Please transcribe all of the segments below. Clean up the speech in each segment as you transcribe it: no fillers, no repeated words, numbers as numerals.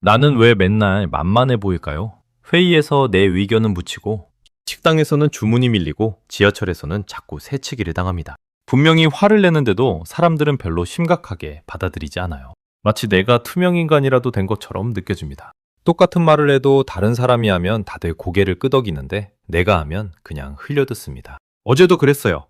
나는 왜 맨날 만만해 보일까요? 회의에서 내 의견은 묻히고, 식당에서는 주문이 밀리고, 지하철에서는 자꾸 새치기를 당합니다. 분명히 화를 내는데도 사람들은 별로 심각하게 받아들이지 않아요. 마치 내가 투명인간이라도 된 것처럼 느껴집니다. 똑같은 말을 해도 다른 사람이 하면 다들 고개를 끄덕이는데 내가 하면 그냥 흘려듣습니다. 어제도 그랬어요.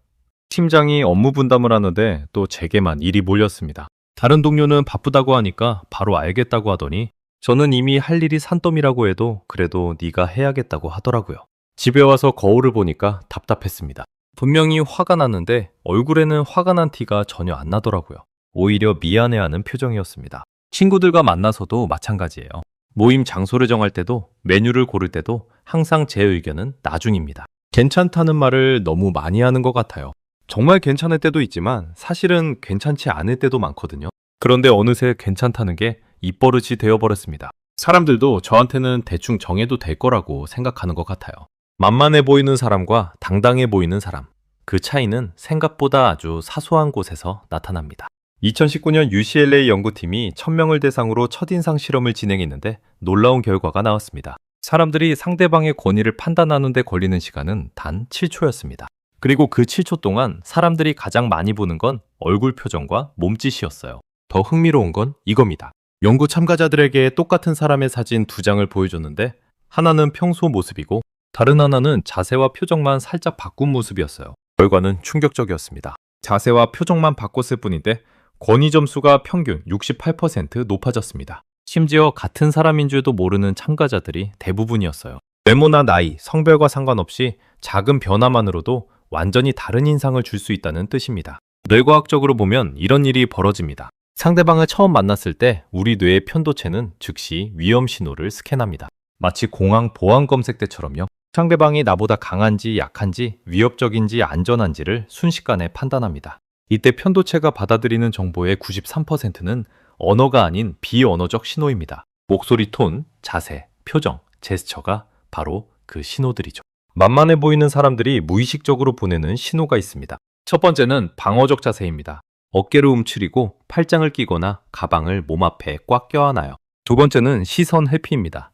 팀장이 업무 분담을 하는데 또 제게만 일이 몰렸습니다. 다른 동료는 바쁘다고 하니까 바로 알겠다고 하더니 저는 이미 할 일이 산더미라고 해도 그래도 네가 해야겠다고 하더라고요. 집에 와서 거울을 보니까 답답했습니다. 분명히 화가 났는데 얼굴에는 화가 난 티가 전혀 안 나더라고요. 오히려 미안해하는 표정이었습니다. 친구들과 만나서도 마찬가지예요. 모임 장소를 정할 때도 메뉴를 고를 때도 항상 제 의견은 나중입니다. 괜찮다는 말을 너무 많이 하는 것 같아요. 정말 괜찮을 때도 있지만 사실은 괜찮지 않을 때도 많거든요. 그런데 어느새 괜찮다는 게 입버릇이 되어버렸습니다. 사람들도 저한테는 대충 정해도 될 거라고 생각하는 것 같아요. 만만해 보이는 사람과 당당해 보이는 사람. 그 차이는 생각보다 아주 사소한 곳에서 나타납니다. 2019년 UCLA 연구팀이 1000명을 대상으로 첫인상 실험을 진행했는데 놀라운 결과가 나왔습니다. 사람들이 상대방의 권위를 판단하는 데 걸리는 시간은 단 7초였습니다. 그리고 그 7초 동안 사람들이 가장 많이 보는 건 얼굴 표정과 몸짓이었어요. 더 흥미로운 건 이겁니다. 연구 참가자들에게 똑같은 사람의 사진 2장을 보여줬는데 하나는 평소 모습이고 다른 하나는 자세와 표정만 살짝 바꾼 모습이었어요. 결과는 충격적이었습니다. 자세와 표정만 바꿨을 뿐인데 권위 점수가 평균 68% 높아졌습니다. 심지어 같은 사람인 줄도 모르는 참가자들이 대부분이었어요. 외모나 나이, 성별과 상관없이 작은 변화만으로도 완전히 다른 인상을 줄 수 있다는 뜻입니다. 뇌과학적으로 보면 이런 일이 벌어집니다. 상대방을 처음 만났을 때 우리 뇌의 편도체는 즉시 위험 신호를 스캔합니다. 마치 공항 보안 검색 때처럼요. 상대방이 나보다 강한지 약한지 위협적인지 안전한지를 순식간에 판단합니다. 이때 편도체가 받아들이는 정보의 93%는 언어가 아닌 비언어적 신호입니다. 목소리 톤, 자세, 표정, 제스처가 바로 그 신호들이죠. 만만해 보이는 사람들이 무의식적으로 보내는 신호가 있습니다. 첫 번째는 방어적 자세입니다. 어깨를 움츠리고 팔짱을 끼거나 가방을 몸 앞에 꽉 껴안아요. 두 번째는 시선 회피입니다.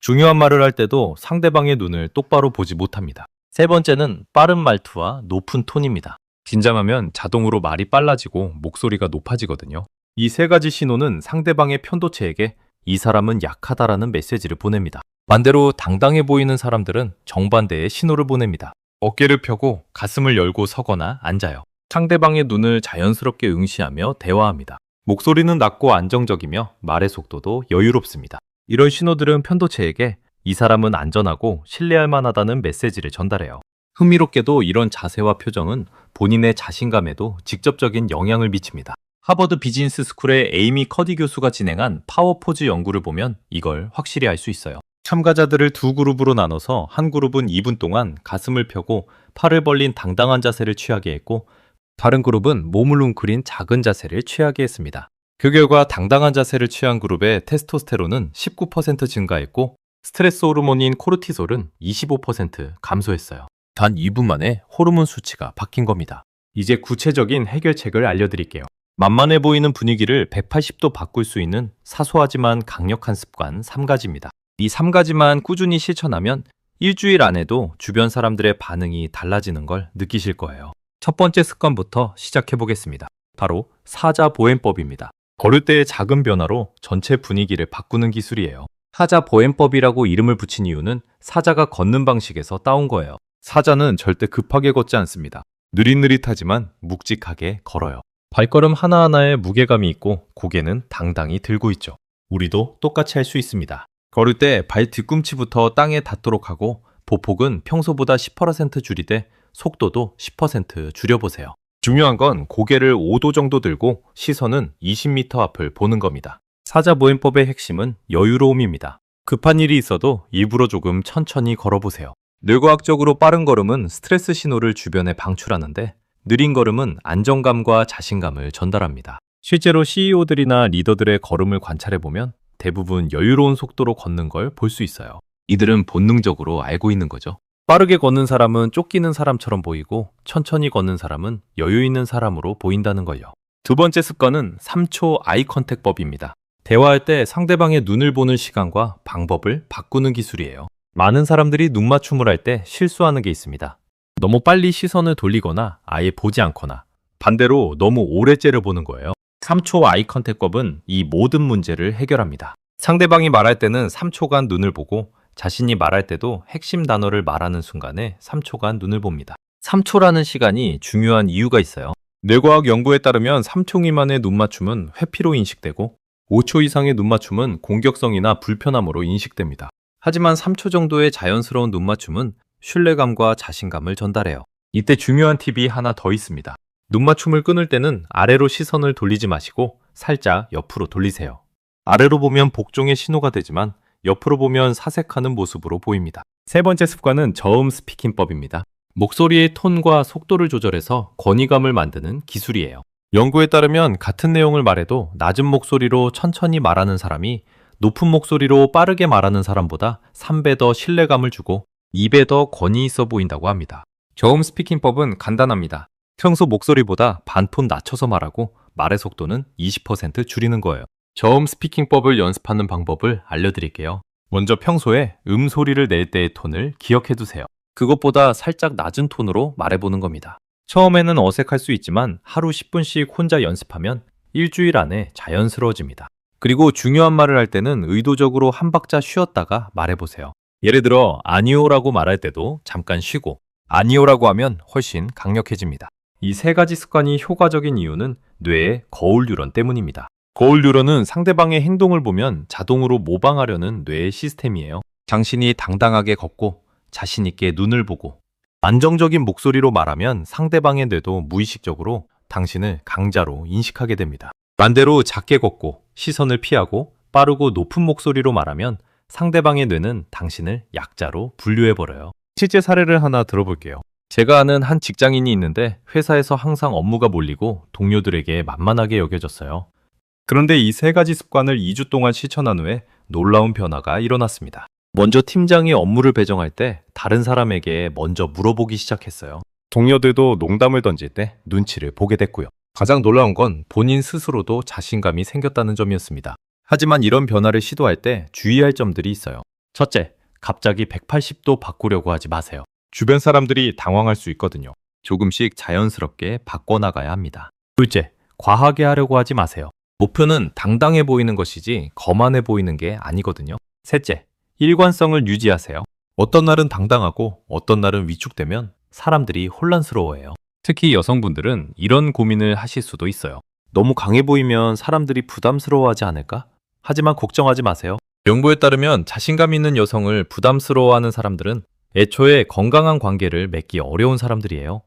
중요한 말을 할 때도 상대방의 눈을 똑바로 보지 못합니다. 세 번째는 빠른 말투와 높은 톤입니다. 긴장하면 자동으로 말이 빨라지고 목소리가 높아지거든요. 이 세 가지 신호는 상대방의 편도체에게 이 사람은 약하다라는 메시지를 보냅니다. 반대로 당당해 보이는 사람들은 정반대의 신호를 보냅니다. 어깨를 펴고 가슴을 열고 서거나 앉아요. 상대방의 눈을 자연스럽게 응시하며 대화합니다. 목소리는 낮고 안정적이며 말의 속도도 여유롭습니다. 이런 신호들은 편도체에게 이 사람은 안전하고 신뢰할 만하다는 메시지를 전달해요. 흥미롭게도 이런 자세와 표정은 본인의 자신감에도 직접적인 영향을 미칩니다. 하버드 비즈니스 스쿨의 에이미 커디 교수가 진행한 파워포즈 연구를 보면 이걸 확실히 알 수 있어요. 참가자들을 두 그룹으로 나눠서 한 그룹은 2분 동안 가슴을 펴고 팔을 벌린 당당한 자세를 취하게 했고 다른 그룹은 몸을 웅크린 작은 자세를 취하게 했습니다. 그 결과 당당한 자세를 취한 그룹의 테스토스테론은 19% 증가했고 스트레스 호르몬인 코르티솔은 25% 감소했어요. 단 2분 만에 호르몬 수치가 바뀐 겁니다. 이제 구체적인 해결책을 알려드릴게요. 만만해 보이는 분위기를 180도 바꿀 수 있는 사소하지만 강력한 습관 3가지입니다. 이 3가지만 꾸준히 실천하면 일주일 안에도 주변 사람들의 반응이 달라지는 걸 느끼실 거예요. 첫 번째 습관부터 시작해 보겠습니다. 바로 사자보행법입니다. 걸을 때의 작은 변화로 전체 분위기를 바꾸는 기술이에요. 사자보행법이라고 이름을 붙인 이유는 사자가 걷는 방식에서 따온 거예요. 사자는 절대 급하게 걷지 않습니다. 느릿느릿하지만 묵직하게 걸어요. 발걸음 하나하나에 무게감이 있고 고개는 당당히 들고 있죠. 우리도 똑같이 할 수 있습니다. 걸을 때 발 뒤꿈치부터 땅에 닿도록 하고 보폭은 평소보다 10% 줄이되 속도도 10% 줄여보세요. 중요한 건 고개를 5도 정도 들고 시선은 20m 앞을 보는 겁니다. 사자보행법의 핵심은 여유로움입니다. 급한 일이 있어도 일부러 조금 천천히 걸어보세요. 뇌과학적으로 빠른 걸음은 스트레스 신호를 주변에 방출하는데 느린 걸음은 안정감과 자신감을 전달합니다. 실제로 CEO들이나 리더들의 걸음을 관찰해보면 대부분 여유로운 속도로 걷는 걸 볼 수 있어요. 이들은 본능적으로 알고 있는 거죠. 빠르게 걷는 사람은 쫓기는 사람처럼 보이고 천천히 걷는 사람은 여유 있는 사람으로 보인다는 걸요. 두 번째 습관은 3초 아이 컨택법입니다. 대화할 때 상대방의 눈을 보는 시간과 방법을 바꾸는 기술이에요. 많은 사람들이 눈 맞춤을 할 때 실수하는 게 있습니다. 너무 빨리 시선을 돌리거나 아예 보지 않거나 반대로 너무 오래 째려보는 거예요. 3초 아이 컨택법은 이 모든 문제를 해결합니다. 상대방이 말할 때는 3초간 눈을 보고 자신이 말할 때도 핵심 단어를 말하는 순간에 3초간 눈을 봅니다. 3초라는 시간이 중요한 이유가 있어요. 뇌과학 연구에 따르면 3초 미만의 눈 맞춤은 회피로 인식되고 5초 이상의 눈 맞춤은 공격성이나 불편함으로 인식됩니다. 하지만 3초 정도의 자연스러운 눈 맞춤은 신뢰감과 자신감을 전달해요. 이때 중요한 팁이 하나 더 있습니다. 눈 맞춤을 끊을 때는 아래로 시선을 돌리지 마시고 살짝 옆으로 돌리세요. 아래로 보면 복종의 신호가 되지만 옆으로 보면 사색하는 모습으로 보입니다. 세 번째 습관은 저음 스피킹법입니다. 목소리의 톤과 속도를 조절해서 권위감을 만드는 기술이에요. 연구에 따르면 같은 내용을 말해도 낮은 목소리로 천천히 말하는 사람이 높은 목소리로 빠르게 말하는 사람보다 3배 더 신뢰감을 주고 2배 더 권위 있어 보인다고 합니다. 저음 스피킹법은 간단합니다. 평소 목소리보다 반톤 낮춰서 말하고 말의 속도는 20% 줄이는 거예요. 저음 스피킹법을 연습하는 방법을 알려드릴게요. 먼저 평소에 소리를 낼 때의 톤을 기억해 두세요. 그것보다 살짝 낮은 톤으로 말해보는 겁니다. 처음에는 어색할 수 있지만 하루 10분씩 혼자 연습하면 일주일 안에 자연스러워집니다. 그리고 중요한 말을 할 때는 의도적으로 한 박자 쉬었다가 말해보세요. 예를 들어 아니오라고 말할 때도 잠깐 쉬고 아니오라고 하면 훨씬 강력해집니다. 이 세 가지 습관이 효과적인 이유는 뇌의 거울 뉴런 때문입니다. 거울 뉴런은 상대방의 행동을 보면 자동으로 모방하려는 뇌의 시스템이에요. 당신이 당당하게 걷고 자신 있게 눈을 보고 안정적인 목소리로 말하면 상대방의 뇌도 무의식적으로 당신을 강자로 인식하게 됩니다. 반대로 작게 걷고 시선을 피하고 빠르고 높은 목소리로 말하면 상대방의 뇌는 당신을 약자로 분류해버려요. 실제 사례를 하나 들어볼게요. 제가 아는 한 직장인이 있는데 회사에서 항상 업무가 몰리고 동료들에게 만만하게 여겨졌어요. 그런데 이 세 가지 습관을 2주 동안 실천한 후에 놀라운 변화가 일어났습니다. 먼저 팀장이 업무를 배정할 때 다른 사람에게 먼저 물어보기 시작했어요. 동료들도 농담을 던질 때 눈치를 보게 됐고요. 가장 놀라운 건 본인 스스로도 자신감이 생겼다는 점이었습니다. 하지만 이런 변화를 시도할 때 주의할 점들이 있어요. 첫째, 갑자기 180도 바꾸려고 하지 마세요. 주변 사람들이 당황할 수 있거든요. 조금씩 자연스럽게 바꿔나가야 합니다. 둘째, 과하게 하려고 하지 마세요. 목표는 당당해 보이는 것이지 거만해 보이는 게 아니거든요. 셋째, 일관성을 유지하세요. 어떤 날은 당당하고 어떤 날은 위축되면 사람들이 혼란스러워해요. 특히 여성분들은 이런 고민을 하실 수도 있어요. 너무 강해 보이면 사람들이 부담스러워하지 않을까? 하지만 걱정하지 마세요. 연구에 따르면 자신감 있는 여성을 부담스러워하는 사람들은 애초에 건강한 관계를 맺기 어려운 사람들이에요.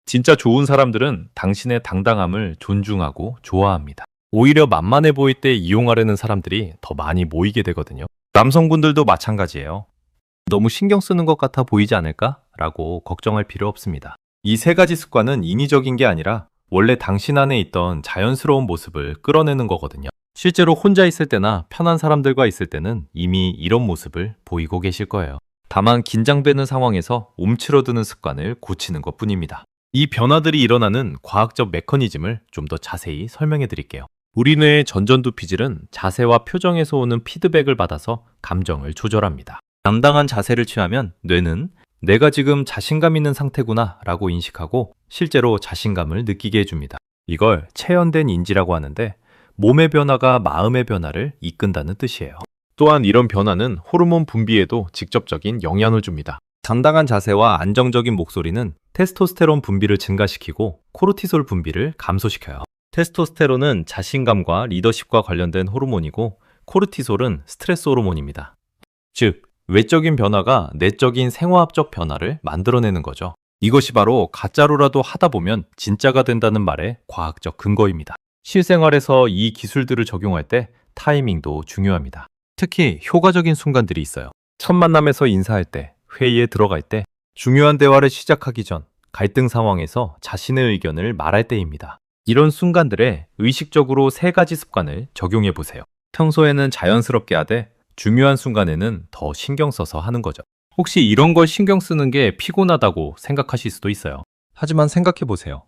진짜 좋은 사람들은 당신의 당당함을 존중하고 좋아합니다. 오히려 만만해 보일 때 이용하려는 사람들이 더 많이 모이게 되거든요. 남성분들도 마찬가지예요. 너무 신경 쓰는 것 같아 보이지 않을까? 라고 걱정할 필요 없습니다. 이 세 가지 습관은 인위적인 게 아니라 원래 당신 안에 있던 자연스러운 모습을 끌어내는 거거든요. 실제로 혼자 있을 때나 편한 사람들과 있을 때는 이미 이런 모습을 보이고 계실 거예요. 다만 긴장되는 상황에서 움츠러드는 습관을 고치는 것 뿐입니다. 이 변화들이 일어나는 과학적 메커니즘을 좀 더 자세히 설명해 드릴게요. 우리 뇌의 전전두피질은 자세와 표정에서 오는 피드백을 받아서 감정을 조절합니다. 당당한 자세를 취하면 뇌는 내가 지금 자신감 있는 상태구나 라고 인식하고 실제로 자신감을 느끼게 해줍니다. 이걸 체현된 인지라고 하는데 몸의 변화가 마음의 변화를 이끈다는 뜻이에요. 또한 이런 변화는 호르몬 분비에도 직접적인 영향을 줍니다. 당당한 자세와 안정적인 목소리는 테스토스테론 분비를 증가시키고 코르티솔 분비를 감소시켜요. 테스토스테론은 자신감과 리더십과 관련된 호르몬이고 코르티솔은 스트레스 호르몬입니다. 즉, 외적인 변화가 내적인 생화학적 변화를 만들어내는 거죠. 이것이 바로 가짜로라도 하다 보면 진짜가 된다는 말의 과학적 근거입니다. 실생활에서 이 기술들을 적용할 때 타이밍도 중요합니다. 특히 효과적인 순간들이 있어요. 첫 만남에서 인사할 때, 회의에 들어갈 때, 중요한 대화를 시작하기 전, 갈등 상황에서 자신의 의견을 말할 때입니다. 이런 순간들에 의식적으로 세 가지 습관을 적용해 보세요. 평소에는 자연스럽게 하되 중요한 순간에는 더 신경 써서 하는 거죠. 혹시 이런 걸 신경 쓰는 게 피곤하다고 생각하실 수도 있어요. 하지만 생각해 보세요.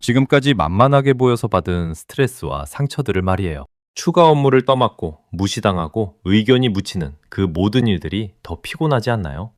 지금까지 만만하게 보여서 받은 스트레스와 상처들을 말이에요. 추가 업무를 떠맡고 무시당하고 의견이 묻히는 그 모든 일들이 더 피곤하지 않나요?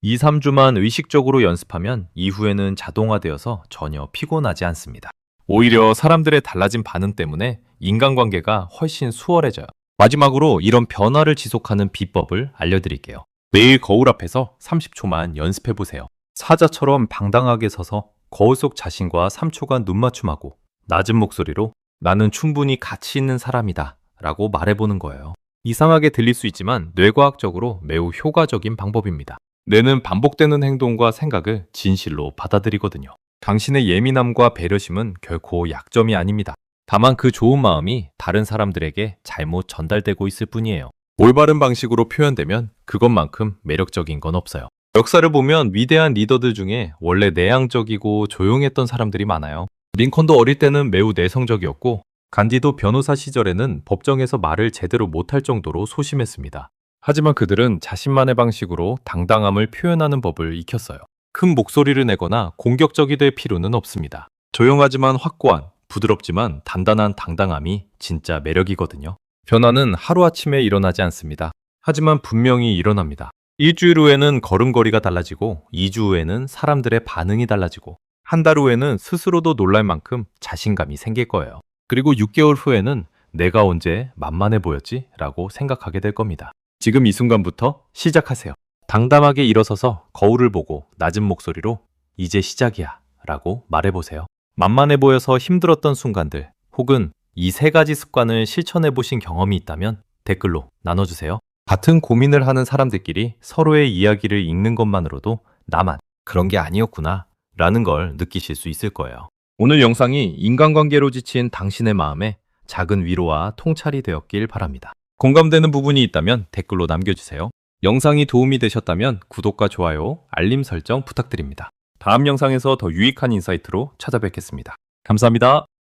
2, 3주만 의식적으로 연습하면 이후에는 자동화되어서 전혀 피곤하지 않습니다. 오히려 사람들의 달라진 반응 때문에 인간관계가 훨씬 수월해져요. 마지막으로 이런 변화를 지속하는 비법을 알려드릴게요. 매일 거울 앞에서 30초만 연습해보세요. 사자처럼 방당하게 서서 거울 속 자신과 3초간 눈맞춤하고 낮은 목소리로 나는 충분히 가치 있는 사람이다 라고 말해보는 거예요. 이상하게 들릴 수 있지만 뇌과학적으로 매우 효과적인 방법입니다. 뇌는 반복되는 행동과 생각을 진실로 받아들이거든요. 당신의 예민함과 배려심은 결코 약점이 아닙니다. 다만 그 좋은 마음이 다른 사람들에게 잘못 전달되고 있을 뿐이에요. 올바른 방식으로 표현되면 그것만큼 매력적인 건 없어요. 역사를 보면 위대한 리더들 중에 원래 내향적이고 조용했던 사람들이 많아요. 링컨도 어릴 때는 매우 내성적이었고 간디도 변호사 시절에는 법정에서 말을 제대로 못할 정도로 소심했습니다. 하지만 그들은 자신만의 방식으로 당당함을 표현하는 법을 익혔어요. 큰 목소리를 내거나 공격적이 될 필요는 없습니다. 조용하지만 확고한, 부드럽지만 단단한 당당함이 진짜 매력이거든요. 변화는 하루아침에 일어나지 않습니다. 하지만 분명히 일어납니다. 일주일 후에는 걸음걸이가 달라지고 2주 후에는 사람들의 반응이 달라지고 한 달 후에는 스스로도 놀랄 만큼 자신감이 생길 거예요. 그리고 6개월 후에는 내가 언제 만만해 보였지? 라고 생각하게 될 겁니다. 지금 이 순간부터 시작하세요. 당당하게 일어서서 거울을 보고 낮은 목소리로 이제 시작이야 라고 말해보세요. 만만해 보여서 힘들었던 순간들 혹은 이 3가지 습관을 실천해 보신 경험이 있다면 댓글로 나눠주세요. 같은 고민을 하는 사람들끼리 서로의 이야기를 읽는 것만으로도 나만 그런 게 아니었구나 라는 걸 느끼실 수 있을 거예요. 오늘 영상이 인간관계로 지친 당신의 마음에 작은 위로와 통찰이 되었길 바랍니다. 공감되는 부분이 있다면 댓글로 남겨주세요. 영상이 도움이 되셨다면 구독과 좋아요, 알림 설정 부탁드립니다. 다음 영상에서 더 유익한 인사이트로 찾아뵙겠습니다. 감사합니다.